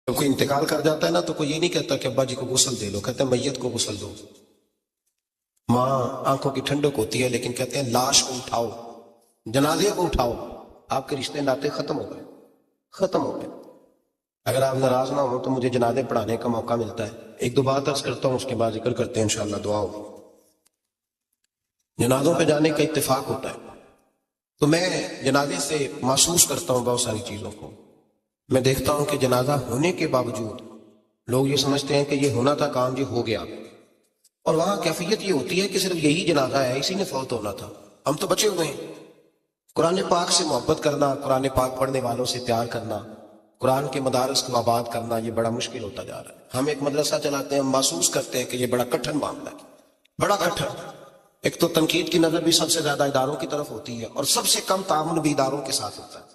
جب کوئی انتقال کر جاتا ہے نا تو کوئی یہ نہیں کہتا کہ ابا جی کو غسل دے لو، کہتے ہیں میت کو غسل دو۔ ماں آنکھوں کی ٹھنڈک ہوتی ہے لیکن کہتے ہیں لاش کو اٹھاؤ، جنازے کو اٹھاؤ۔ آپ کے رشتے ناطے ختم ہو گئے، ختم ہو گئے۔ اگر آپ ناراض نہ ہو تو مجھے جنازے پڑھانے کا موقع ملتا ہے، ایک دو بات عرض کرتا ہوں، اس کے بعد ذکر کرتے ہیں انشاءاللہ دعا ہوگی۔ جنازوں پہ جانے کا اتفاق ہوتا ہے تو میں جنازے سے محسوس کرتا ہوں بہت ساری چیزوں کو۔ میں دیکھتا ہوں کہ جنازہ ہونے کے باوجود لوگ یہ سمجھتے ہیں کہ یہ ہونا تھا کام، یہ ہو گیا، اور وہاں کیفیت یہ ہوتی ہے کہ صرف یہی جنازہ ہے، اسی نے فوت ہونا تھا، ہم تو بچے ہوئے ہیں۔ قرآن پاک سے محبت کرنا، قرآن پاک پڑھنے والوں سے پیار کرنا، قرآن کے مدارس کو آباد کرنا، یہ بڑا مشکل ہوتا جا رہا ہے۔ ہم ایک مدرسہ چلاتے ہیں، ہم محسوس کرتے ہیں کہ یہ بڑا کٹھن معاملہ ہے، بڑا کٹھن۔ ایک تو تنقید کی نظر بھی سب سے زیادہ اداروں کی طرف ہوتی ہے، اور سب سے کم تعاون بھی اداروں کے ساتھ ہوتا ہے۔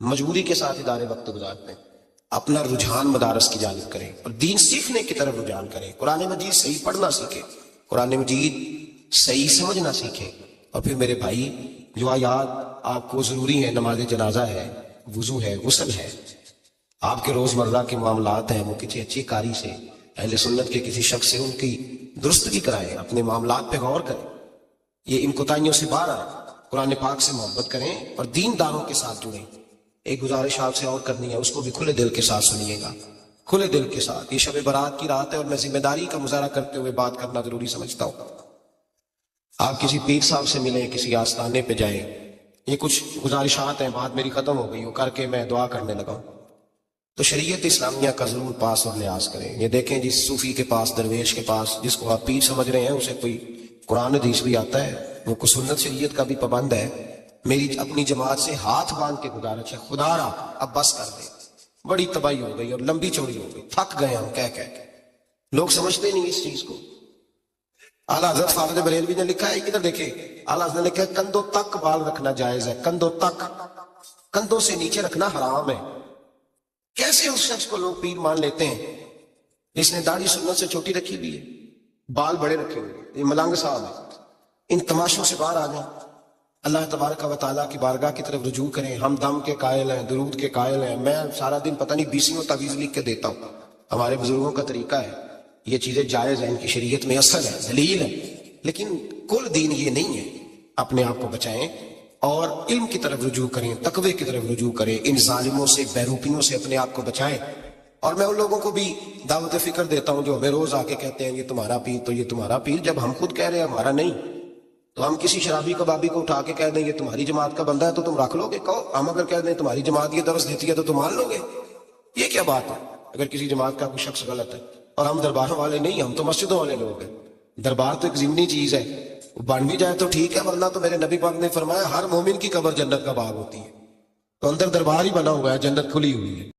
مجبوری کے ساتھ ادارے وقت گزارتے ہیں۔ اپنا رجحان مدارس کی جانب کریں اور دین سیکھنے کی طرف رجحان کریں، قرآن مجید صحیح پڑھنا سیکھیں، قرآن مجید صحیح سمجھنا سیکھیں۔ اور پھر میرے بھائی، جو آیات آپ کو ضروری ہیں، نماز جنازہ ہے، وضو ہے، غسل ہے، آپ کے روزمرہ کے معاملات ہیں، وہ کسی اچھی کاری سے، اہل سنت کے کسی شخص سے ان کی درستگی کرائیں، اپنے معاملات پہ غور کریں، یہ ان کوتاہیوں سے باہر آئیں، قرآن پاک سے محبت کریں اور دین داروں کے ساتھ جڑیں۔ ایک گزارش آپ سے اور کرنی ہے، اس کو بھی کھلے دل کے ساتھ سنیے گا، کھلے دل کے ساتھ۔ یہ شب برات کی رات ہے اور میں ذمہ داری کا مظاہرہ کرتے ہوئے بات کرنا ضروری سمجھتا ہوں۔ آپ کسی پیر صاحب سے ملیں، کسی آستانے پہ جائیں، یہ کچھ گزارشات ہیں، بات میری ختم ہو گئی، وہ کر کے میں دعا کرنے لگا ہوں۔ تو شریعت اسلامیہ کا ضرور پاس اور لحاظ کریں۔ یہ دیکھیں، جس صوفی کے پاس، درویش کے پاس، جس کو آپ پیر سمجھ رہے ہیں، اسے کوئی قرآن حدیث بھی آتا ہے، وہ کوئی سنت شریعت کا بھی پابند ہے۔ میری اپنی جماعت سے ہاتھ باندھ کے گزارش ہے، خدا را اب بس کر دے، بڑی تباہی ہو گئی اور لمبی چوڑی ہو گئی، تھک گئے ہم کہہ کہہ کے۔ لوگ سمجھتے نہیں اس چیز کو۔ اعلیٰ حضرت فاضل بریلوی نے لکھا ہے، ادھر دیکھیں، اعلیٰ حضرت نے لکھا ہے کندھوں تک بال رکھنا جائز ہے، کندھوں تک، کندھوں سے نیچے رکھنا حرام ہے۔ کیسے اس شخص کو لوگ پیر مان لیتے ہیں جس نے داڑھی سنت سے چھوٹی رکھی ہوئی ہے، بال بڑے رکھے ہوئے ہیں؟ یہ ملنگ صاحب ہے۔ ان تماشوں سے باہر آ جائیں، اللہ تبارک و تعالیٰ کی بارگاہ کی طرف رجوع کریں۔ ہم دم کے قائل ہیں، درود کے قائل ہیں، میں سارا دن پتہ نہیں 20 تعویذ لکھ کے دیتا ہوں، ہمارے بزرگوں کا طریقہ ہے، یہ چیزیں جائز ہیں، ان کی شریعت میں اصل ہے، دلیل ہے، لیکن کل دین یہ نہیں ہے۔ اپنے آپ کو بچائیں اور علم کی طرف رجوع کریں، تقوی کی طرف رجوع کریں، ان ظالموں سے، بیروپیوں سے اپنے آپ کو بچائیں۔ اور میں ان لوگوں کو بھی دعوت فکر دیتا ہوں جو ہمیں روز آ کے کہتے ہیں یہ تمہارا پیر، تو یہ تمہارا پیر، جب ہم خود کہہ رہے ہیں ہمارا نہیں، تو ہم کسی شرابی کبابی کو اٹھا کے کہہ دیں یہ تمہاری جماعت کا بندہ ہے تو تم رکھ لو گے؟ کہو، ہم اگر کہہ دیں تمہاری جماعت یہ درس دیتی ہے تو تم مان لو گے؟ یہ کیا بات ہے؟ اگر کسی جماعت کا کوئی شخص غلط ہے، اور ہم درباروں والے نہیں، ہم تو مسجدوں والے لوگ ہیں۔ دربار تو ایک ضمنی چیز ہے، وہ بن بھی جائے تو ٹھیک ہے، ورنہ تو میرے نبی پاک نے فرمایا ہر مومن کی قبر جنت کا باغ ہوتی ہے، تو اندر دربار ہی بنا ہوا ہے، جنت کھلی ہوئی ہے۔